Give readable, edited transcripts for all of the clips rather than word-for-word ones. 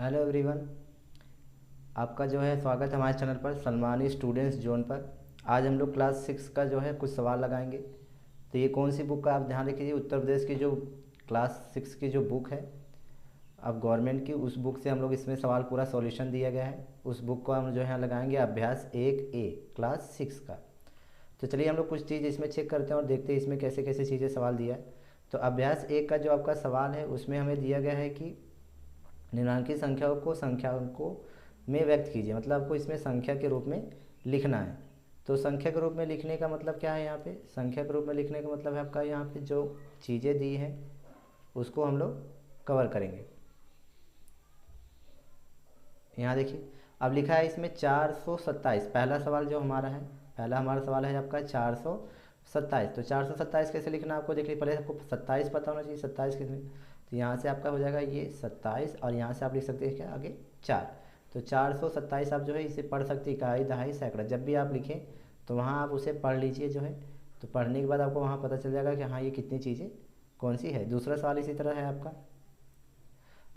Hello everyone. आपका जो है स्वागत है हमारे चैनल पर सलमानी स्टूडेंट्स जोन पर। आज हम लोग क्लास 6 का जो है कुछ सवाल लगाएंगे। तो ये कौन सी बुक का आप ध्यान रखिए, उत्तर प्रदेश की जो क्लास 6 की जो बुक है अब गवर्नमेंट की, उस बुक से हम लोग इसमें सवाल पूरा सॉल्यूशन दिया गया है। उस बुक को हम जो है यहाँ लगाएंगे अभ्यास 1A क्लास 6 का। तो चलिए हम लोग कुछ चीज़ इसमें चेक करते हैं और देखते हैं इसमें कैसे कैसे चीज़ें सवाल दिया है। तो अभ्यास 1 का जो आपका सवाल है उसमें हमें दिया गया है कि निम्नांकित संख्याओं में व्यक्त कीजिए। मतलब आपको इसमें संख्या के रूप में लिखना है। तो संख्या के रूप में लिखने का मतलब क्या है, यहाँ पे संख्या के रूप में लिखने का मतलब है आपका यहाँ पे जो चीज़ें दी हैं उसको हम लोग कवर करेंगे। यहाँ देखिए अब लिखा है इसमें 427। पहला सवाल जो हमारा है, पहला हमारा सवाल है आपका 427। तो 427 कैसे लिखना है आपको देखिए, पहले आपको 27 पता होना चाहिए। 27 कैसे, तो यहाँ से आपका हो जाएगा ये 27 और यहाँ से आप लिख सकते हैं क्या आगे 4। तो 427 आप जो है इसे पढ़ सकते हैं, इकाई दहाई सैकड़ा। जब भी आप लिखें तो वहाँ आप उसे पढ़ लीजिए जो है। तो पढ़ने के बाद आपको वहाँ पता चल जाएगा कि हाँ ये कितनी चीज़ें कौन सी है। दूसरा सवाल इसी तरह है आपका,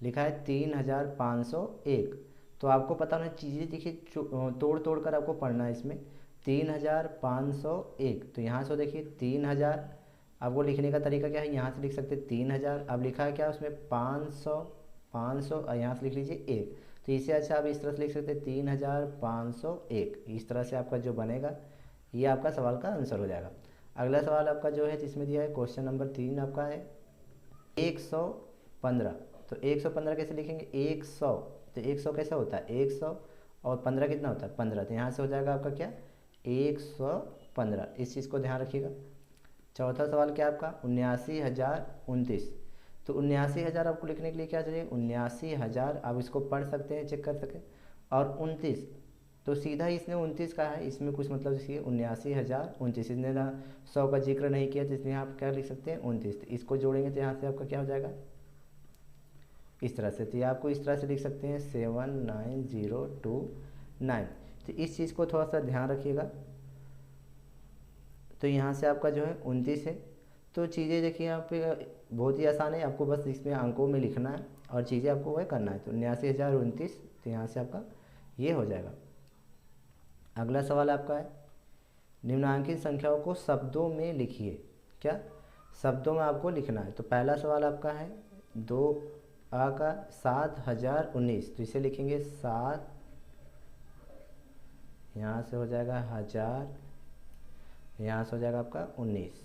लिखा है 3501। तो आपको पता होना चीज़ें देखिए तोड़ तोड़ कर आपको पढ़ना है इसमें। 3501, तो यहाँ से देखिए 3000। आपको लिखने का तरीका क्या है, यहाँ से लिख सकते हैं 3000। अब लिखा है क्या उसमें 500, 500 और यहाँ से लिख लीजिए 1। तो इससे अच्छा आप इस तरह से लिख सकते हैं 3501। इस तरह से आपका जो बनेगा ये आपका सवाल का आंसर हो जाएगा। अगला सवाल आपका जो है जिसमें दिया है क्वेश्चन नंबर 3 आपका है 115। तो 115 कैसे लिखेंगे, 100। तो 100 कैसा होता है 100 और 15 कितना होता है 15। तो यहाँ से हो जाएगा आपका क्या 115। इस चीज़ को ध्यान रखिएगा। चौथा सवाल क्या आपका 79,029। तो 79,000 आपको लिखने के लिए क्या चाहिए 79,000। आप इसको पढ़ सकते हैं, चेक कर सकते हैं। और 29, तो सीधा इसने 29 का है, इसमें कुछ मतलब देखिए 79,029। इसने ना 100 का जिक्र नहीं किया तो इसलिए आप क्या लिख सकते हैं 29। तो इसको जोड़ेंगे तो यहाँ से आपका क्या हो जाएगा इस तरह से। तो ये आपको इस तरह से लिख सकते हैं 79029। तो इस चीज़ को थोड़ा सा ध्यान रखिएगा। तो यहाँ से आपका जो है 29 है। तो चीज़ें देखिए यहाँ पे बहुत ही आसान है, आपको बस इसमें अंकों में लिखना है और चीज़ें आपको वह करना है। तो 79,029, तो यहाँ से आपका ये हो जाएगा। अगला सवाल आपका है निम्नांकित संख्याओं को शब्दों में लिखिए। क्या शब्दों में आपको लिखना है। तो पहला सवाल आपका है 2 का 7,019। तो इसे लिखेंगे 7, यहाँ से हो जाएगा 1000, यहाँ से हो जाएगा आपका 19।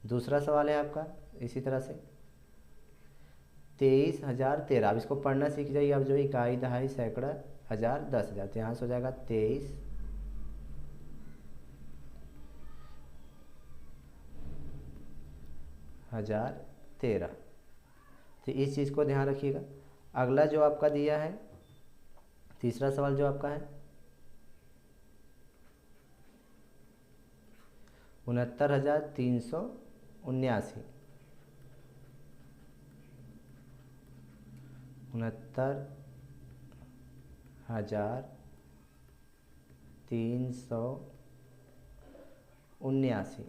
दूसरा सवाल है आपका इसी तरह से 23,013। अब इसको पढ़ना सीख जाइए। अब जो इकाई दहाई सैकड़ा हज़ार 10,000, तो यहाँ से हो जाएगा 23,013। तो इस चीज़ को ध्यान रखिएगा। अगला जो आपका दिया है तीसरा सवाल जो आपका है 69,379। 69,379।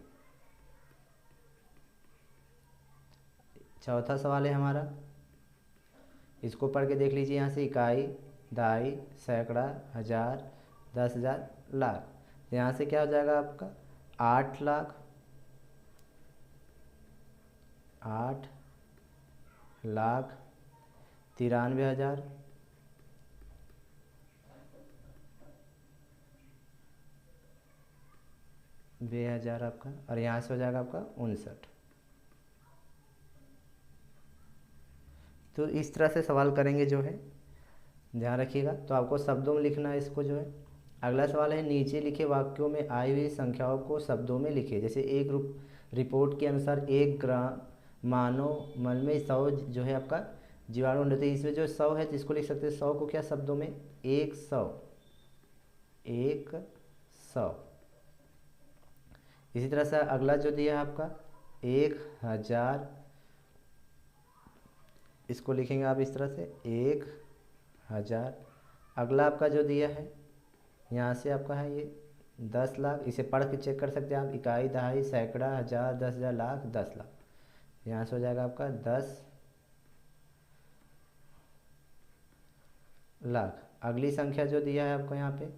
चौथा सवाल है हमारा, इसको पढ़ के देख लीजिए। यहाँ से इकाई दहाई सैकड़ा हज़ार 10,000 लाख। तो यहाँ से क्या हो जाएगा आपका 8,00,000, 8,93,000, 2,000 आपका, और यहाँ से हो जाएगा आपका 59। तो इस तरह से सवाल करेंगे जो है, ध्यान रखिएगा। तो आपको शब्दों में लिखना है इसको जो है। अगला सवाल है नीचे लिखे वाक्यों में आई हुई संख्याओं को शब्दों में लिखिए। जैसे एक रिपोर्ट के अनुसार 1 ग्राम मानव मल में 100 जो है आपका जीवाणु होते हैं। इसमें जो 100 है जिसको लिख सकते हैं 100 को क्या शब्दों में 100, 100। इसी तरह से अगला जो दिया है आपका 1,000, इसको लिखेंगे आप इस तरह से 1,000। अगला आपका जो दिया है यहाँ से आपका है ये 10,00,000। इसे पढ़ के चेक कर सकते हैं आप, इकाई दहाई सैकड़ा हज़ार 10,000 लाख 10,00,000। यहाँ से हो जाएगा आपका 10 लाख। अगली संख्या जो दिया है आपको यहाँ पे,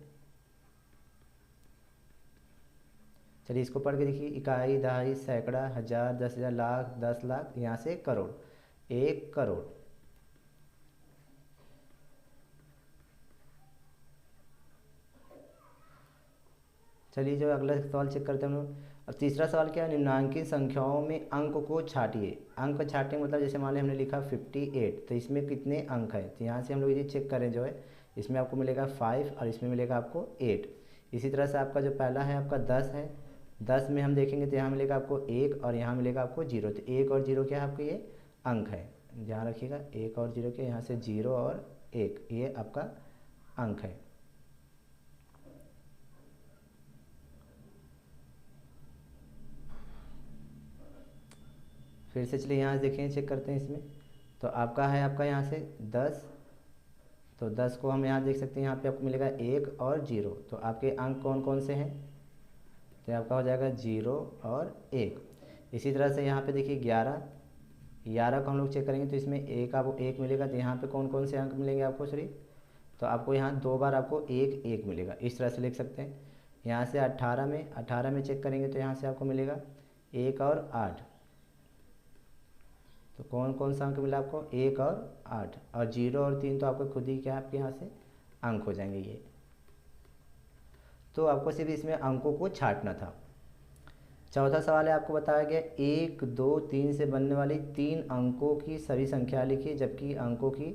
चलिए इसको पढ़ के देखिए। इकाई, दहाई, सैकड़ा, हजार, 10,000, लाख, 10 लाख, यहाँ से करोड़, 1 करोड़। चलिए जो अगला सवाल चेक करते हैं हम लोग। अब तीसरा सवाल क्या है, निम्नांकित संख्याओं में अंक को छाटिए। अंक छाटने मतलब जैसे मान लिया हमने लिखा 58, तो इसमें कितने अंक हैं, तो यहाँ से हम लोग ये चेक करें जो है, इसमें आपको मिलेगा 5 और इसमें मिलेगा आपको 8। इसी तरह से आपका जो पहला है आपका 10 है, 10 में हम देखेंगे तो यहाँ मिलेगा आपको 1 और यहाँ मिलेगा आपको 0। तो 1 और 0 क्या है आपके, ये अंक है, ध्यान रखिएगा। 1 और 0 के, यहाँ से 0 और 1, ये आपका अंक है। फिर से चलिए यहाँ से देखें, चेक करते हैं इसमें। तो आपका है आपका यहाँ से 10, तो 10 को हम यहाँ देख सकते हैं, यहाँ पे आपको मिलेगा 1 और 0। तो आपके अंक कौन कौन से हैं, तो आपका हो जाएगा 0 और 1। इसी तरह से यहाँ पे देखिए 11, 11 को हम लोग चेक करेंगे तो इसमें एक आपको 1 मिलेगा। तो यहाँ पे कौन कौन से अंक मिलेंगे आपको, सॉरी, तो आपको यहाँ 2 बार आपको 1 1 मिलेगा, इस तरह से लिख सकते हैं। यहाँ से 18 में चेक करेंगे तो यहाँ से आपको मिलेगा 1 और 8। तो कौन कौन सा अंक मिला आपको, 1 और 8, और 0 और 3 तो आपको खुद ही क्या आपके यहाँ से अंक हो जाएंगे ये। तो आपको सिर्फ इसमें अंकों को छांटना था। चौथा सवाल है, आपको बताया गया 1 2 3 से बनने वाली 3 अंकों की सभी संख्या लिखिए जबकि अंकों की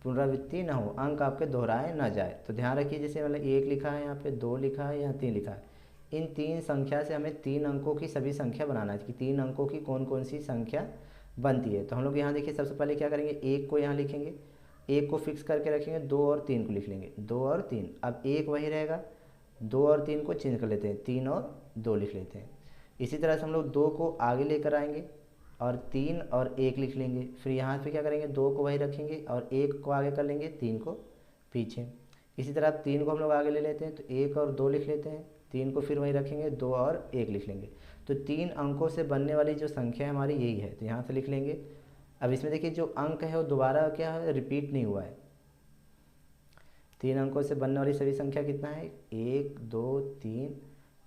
पुनरावृत्ति न हो, अंक आपके दोहराए न जाए। तो ध्यान रखिए, जैसे मतलब 1 लिखा है, यहाँ पे 2 लिखा है, यहाँ 3 लिखा है, इन 3 संख्या से हमें 3 अंकों की सभी संख्या बनाना है कि 3 अंकों की कौन कौन सी संख्या बनती है। तो हम लोग यहाँ देखिए सबसे पहले क्या करेंगे, 1 को यहाँ लिखेंगे, 1 को फिक्स करके रखेंगे, 2 और 3 को लिख लेंगे, 2 और 3। अब 1 वही रहेगा, 2 और 3 को चेंज कर लेते हैं, 3 और 2 लिख लेते हैं। इसी तरह से हम लोग 2 को आगे लेकर आएंगे और 3 और 1 लिख लेंगे। फिर यहाँ पे क्या करेंगे, 2 को वही रखेंगे और 1 को आगे कर लेंगे, 3 को पीछे। इसी तरह 3 को हम लोग आगे ले लेते हैं तो 1 और 2 लिख लेते हैं, 3 को फिर वही रखेंगे, 2 और 1 लिख लेंगे। तो 3 अंकों से बनने वाली जो संख्या है हमारी यही है, तो यहाँ से लिख लेंगे। अब इसमें देखिए जो अंक है वो दोबारा क्या है, रिपीट नहीं हुआ है। 3 अंकों से बनने वाली सभी संख्या कितना है, 1 2 3,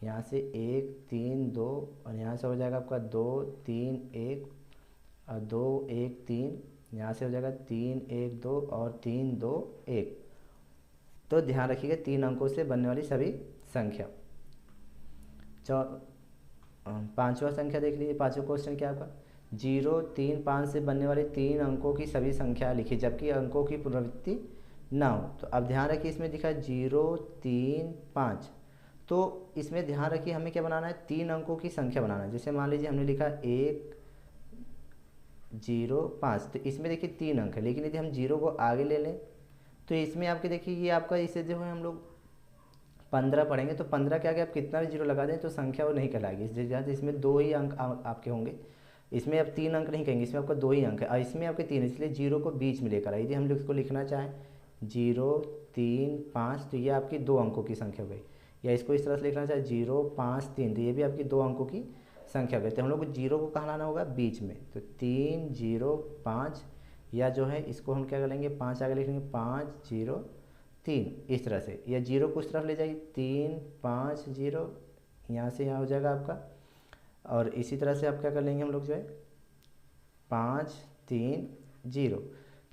यहाँ से 1 3 2, और यहाँ से हो जाएगा आपका 2 3 1 और 2 1 3, यहाँ से हो जाएगा 3 1 2 और 3 2 1। तो ध्यान रखिएगा 3 अंकों से बनने वाली सभी संख्या। पांचवा संख्या देख लीजिए, पांचवा क्वेश्चन क्या आपका, 0 3 5 से बनने वाले 3 अंकों की सभी संख्या लिखिए जबकि अंकों की पुनरावृत्ति ना हो। तो अब ध्यान रखिए इसमें दिखा है 0 3 5, तो इसमें ध्यान रखिए हमें क्या बनाना है, 3 अंकों की संख्या बनाना है। जैसे मान लीजिए हमने लिखा 1 0 5, तो इसमें देखिए 3 अंक है, लेकिन यदि हम 0 को आगे ले लें तो इसमें आपके देखिए ये आपका, इसे जो है हम लोग 15 पढ़ेंगे तो 15 के आगे आप कितना भी 0 लगा दें तो संख्या वो नहीं कहलाएगी। जैसे इसमें 2 ही अंक आपके होंगे, इसमें अब 3 अंक नहीं कहेंगे, इसमें आपका 2 ही अंक है और इसमें आपके 3, इसलिए 0 को बीच में लेकर आए। यदि हम लोग इसको लिखना चाहें 0 3 5, तो ये आपकी 2 अंकों की संख्या हो गई। या इसको इस तरह से लिखना चाहे 0 5 3, तो ये भी आपकी 2 अंकों की संख्या हो गई। तो हम लोग को 0 को कहाँ लाना होगा, बीच में, तो 3 0 5, या जो है इसको हम क्या करेंगे, 5 आगे लिखेंगे, 5 0 3, इस तरह से, या 0 को उस तरफ ले जाइए, 3 5 0, यहाँ से यहाँ हो जाएगा आपका। और इसी तरह से आप क्या कर लेंगे, हम लोग जो है 5 3 0।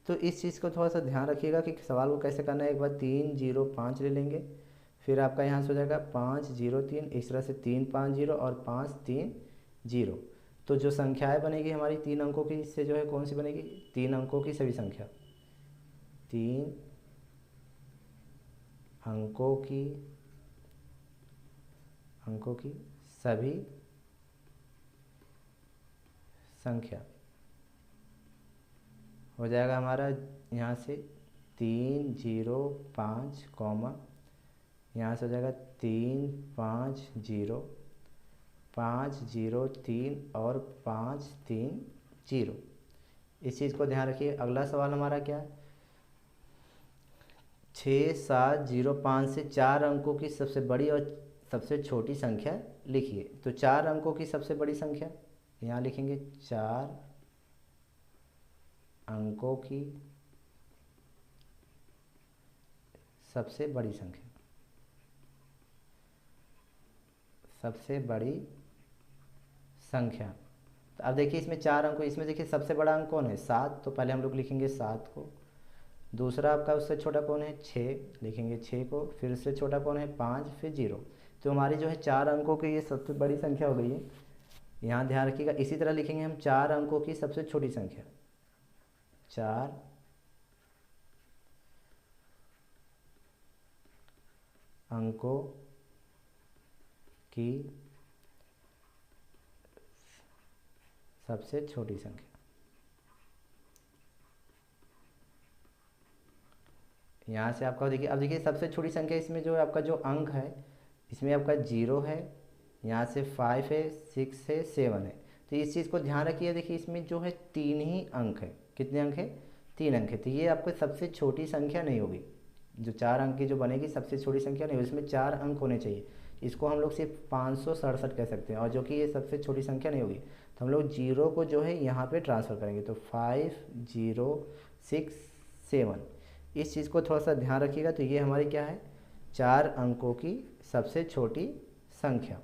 तो इस चीज़ को थोड़ा सा ध्यान रखिएगा कि सवाल को कैसे करना है। एक बार 3 0 5 ले लेंगे, फिर आपका यहाँ से हो जाएगा 5 0 3, इस तरह से 3 5 0 और 5 3 0। तो जो संख्याएं बनेगी हमारी 3 अंकों की, इससे जो है कौन सी बनेगी, 3 अंकों की सभी संख्या, 3 अंकों की सभी संख्या हो जाएगा हमारा यहाँ से 3 0 5 कॉमा, यहाँ से हो जाएगा 3 5 0 5 0 3 और 5 3 0। इस चीज़ को ध्यान रखिए। अगला सवाल हमारा क्या है, 6 7 0 5 से 4 अंकों की सबसे बड़ी और सबसे छोटी संख्या लिखिए। तो 4 अंकों की सबसे बड़ी संख्या यहाँ लिखेंगे, 4 अंकों की सबसे बड़ी संख्या, सबसे बड़ी संख्या। तो अब देखिए इसमें 4 अंक, इसमें देखिए सबसे बड़ा अंक कौन है 7, तो पहले हम लोग लिखेंगे 7 को। दूसरा आपका उससे छोटा कौन है 6, लिखेंगे 6 को। फिर उससे छोटा कौन है 5, फिर 0। तो हमारी जो है 4 अंकों की ये सबसे बड़ी संख्या हो गई है, यहाँ ध्यान रखिएगा। इसी तरह लिखेंगे हम 4 अंकों की सबसे छोटी संख्या, 4 अंकों की सबसे छोटी संख्या। यहाँ से आपका देखिए, अब देखिए सबसे छोटी संख्या इसमें जो है आपका जो अंक है, इसमें आपका 0 है, यहाँ से 5 है, 6 है, 7 है। तो इस चीज़ को ध्यान रखिए। देखिए इसमें जो है 3 ही अंक है। कितने अंक है 3 अंक है। तो ये आपको सबसे छोटी संख्या नहीं होगी, जो 4 अंक की जो बनेगी सबसे छोटी संख्या नहीं होगी, इसमें 4 अंक होने चाहिए। इसको हम लोग सिर्फ 567 कह सकते हैं, और जो कि ये सबसे छोटी संख्या नहीं होगी। तो हम लोग 0 को जो है यहाँ पे ट्रांसफ़र करेंगे, तो 5067। इस चीज़ को थोड़ा सा ध्यान रखिएगा। तो ये हमारी क्या है 4 अंकों की सबसे छोटी संख्या।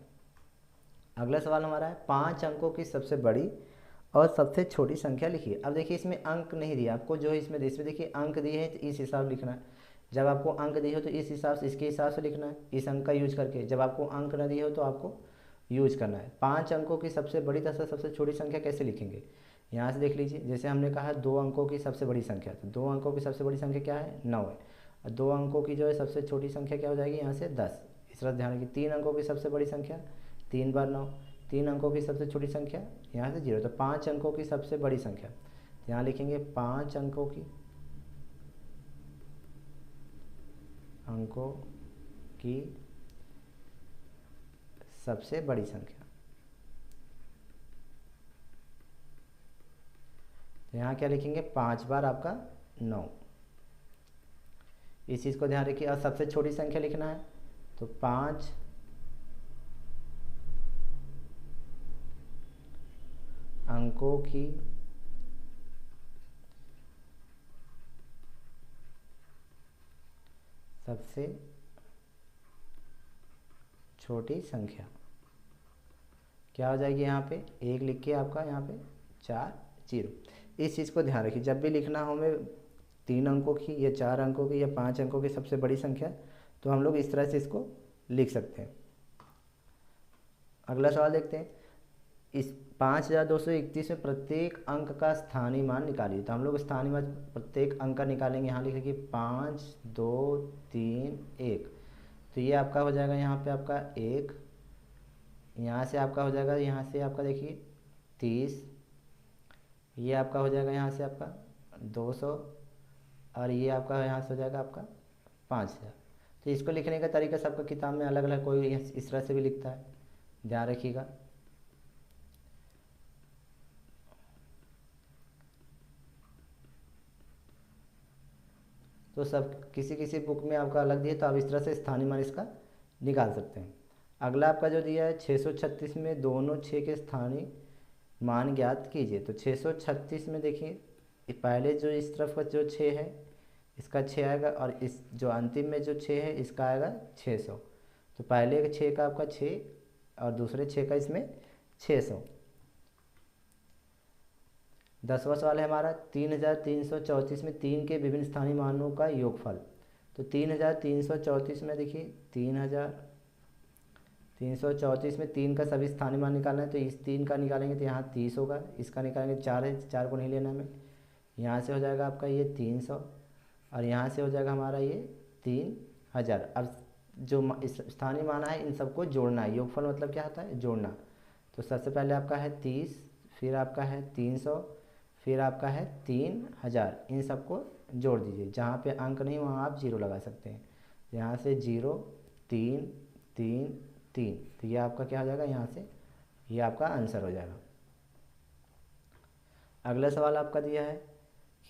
अगला सवाल हमारा है 5 अंकों की सबसे बड़ी और सबसे छोटी संख्या लिखिए। अब देखिए इसमें अंक नहीं दिया आपको, जो है इसमें देखिए अंक दिए हैं, तो इस हिसाब से लिखना है। जब आपको अंक दिए हो तो इस हिसाब से, इसके हिसाब से लिखना है, इस अंक का यूज करके। जब आपको अंक न दिए हो तो आपको यूज करना है। 5 अंकों की सबसे बड़ी तथा सबसे छोटी संख्या कैसे लिखेंगे, यहाँ से देख लीजिए। जैसे हमने कहा 2 अंकों की सबसे बड़ी संख्या, तो 2 अंकों की सबसे बड़ी संख्या क्या है 9 है। और 2 अंकों की जो है सबसे छोटी संख्या क्या हो जाएगी यहाँ से 10। इस तरह ध्यान रखिए। 3 अंकों की सबसे बड़ी संख्या 3 बार 9। 3 अंकों की सबसे छोटी संख्या यहाँ से 0। तो 5 अंकों की सबसे बड़ी संख्या, तो यहाँ लिखेंगे 5 अंकों की सबसे बड़ी संख्या। तो यहाँ क्या लिखेंगे 5 बार आपका 9। इस चीज़ को ध्यान रखिए। और सबसे छोटी संख्या लिखना है, तो 5 अंकों की सबसे छोटी संख्या क्या हो जाएगी, यहाँ पे 1 लिख के आपका यहाँ पे 4 0। इस चीज़ को ध्यान रखिए। जब भी लिखना हो हमें 3 अंकों की या 4 अंकों की या 5 अंकों की सबसे बड़ी संख्या, तो हम लोग इस तरह से इसको लिख सकते हैं। अगला सवाल देखते हैं। इस 5231 में प्रत्येक अंक का स्थानीय मान निकालिए। तो हम लोग स्थानीय मान प्रत्येक अंक का निकालेंगे। यहाँ लिखेंगे 5 2 3 1। तो ये आपका हो जाएगा यहाँ पे आपका 1, यहाँ से आपका हो जाएगा, यहाँ से आपका देखिए 30, ये आपका हो जाएगा यहाँ से आपका 200, और ये आपका यहाँ से हो जाएगा आपका 5000। तो इसको लिखने का तरीका सबका किताब में अलग अलग, कोई इस तरह से भी लिखता है, ध्यान रखिएगा। तो सब किसी किसी बुक में आपका अलग दिया, तो आप इस तरह से स्थानीय मान इसका निकाल सकते हैं। अगला आपका जो दिया है 636 में दोनों 6 के स्थानीय मान ज्ञात कीजिए। तो 636 में देखिए पहले जो इस तरफ का जो 6 है इसका 6 आएगा, और इस जो अंतिम में जो 6 है इसका आएगा 600। तो पहले के 6 का आपका 6 और दूसरे 6 का इसमें 600। 10वां सवाल है हमारा 3334 में 3 के विभिन्न स्थानीय मानों का योगफल। तो 3334 में देखिए 3334 में 3 का सभी स्थानीय मान निकालना है। तो इस 3 का निकालेंगे तो यहाँ 30 होगा, इसका निकालेंगे 4 है, 4 को नहीं लेना हमें। यहाँ से हो जाएगा आपका ये 300, और यहाँ से हो जाएगा हमारा ये 3000। अब जो स्थानीय मान है इन सबको जोड़ना है। योगफल मतलब क्या होता है जोड़ना। तो सबसे पहले आपका है 30, फिर आपका है 300, फिर आपका है 3000। इन सबको जोड़ दीजिए। जहाँ पे अंक नहीं वहाँ आप 0 लगा सकते हैं। यहाँ से 0 3 3 3, तो ये आपका क्या हो जाएगा, यहाँ से ये आपका आंसर हो जाएगा। अगला सवाल आपका दिया है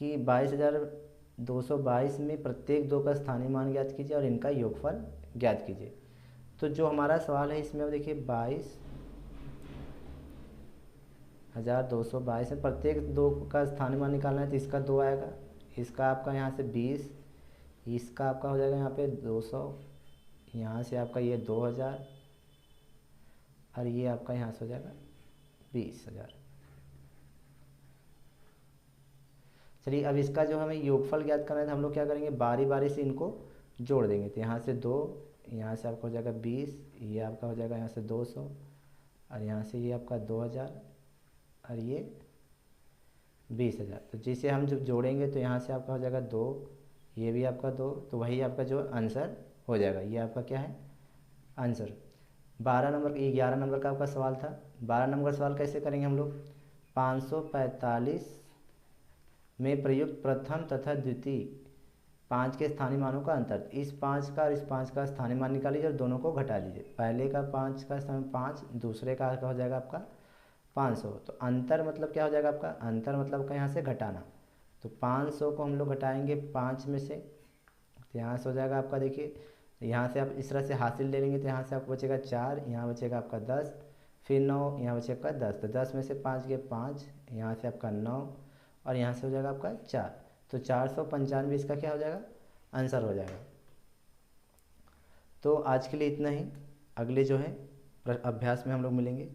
कि 22,222 में प्रत्येक 2 का स्थानीय मान ज्ञात कीजिए और इनका योगफल ज्ञात कीजिए। तो जो हमारा सवाल है इसमें अब देखिए 22,222 में प्रत्येक 2 का स्थानीय मान निकालना है। तो इसका 2 आएगा, इसका आपका यहाँ से 20, इसका आपका हो जाएगा यहाँ पे 200, यहाँ से आपका ये 2000, और ये आपका यहाँ से हो जाएगा 20,000। चलिए अब इसका जो हमें योगफल ज्ञात करना है तो हम लोग क्या करेंगे, बारी बारी से इनको जोड़ देंगे। तो यहाँ से 2, यहाँ से आपका हो जाएगा 20, ये आपका हो जाएगा यहाँ से 200, और यहाँ से ये आपका 2000, और ये 20,000। तो जिसे हम जब जोड़ेंगे तो यहाँ से आपका हो जाएगा 2, ये भी आपका 2, तो वही आपका जो आंसर हो जाएगा। ये आपका क्या है आंसर। 12 नंबर, ये 11 नंबर का आपका सवाल था। 12 नंबर का सवाल कैसे करेंगे हम लोग, 545 में प्रयुक्त प्रथम तथा द्वितीय 5 के स्थानीय मानों का अंतर। इस 5 का और इस 5 का स्थानीय मान निकाल लीजिए और दोनों को घटा लीजिए। पहले का 5 का स्थान 5, दूसरे का हो जाएगा आपका 500। तो अंतर मतलब क्या हो जाएगा आपका, अंतर मतलब का यहाँ से घटाना। तो 500 को हम लोग घटाएंगे 5 में से, तो यहाँ से हो जाएगा आपका, देखिए यहाँ से आप इस तरह से हासिल ले लेंगे तो यहाँ से आपको बचेगा 4, यहाँ बचेगा आपका 10, फिर 9, यहाँ बचेगा 10। तो 10 में से 5 गए 5, यहाँ से आपका 9, और यहाँ से हो जाएगा आपका 4। तो 495 इसका क्या हो जाएगा आंसर हो जाएगा। तो आज के लिए इतना ही, अगले जो है अभ्यास में हम लोग मिलेंगे।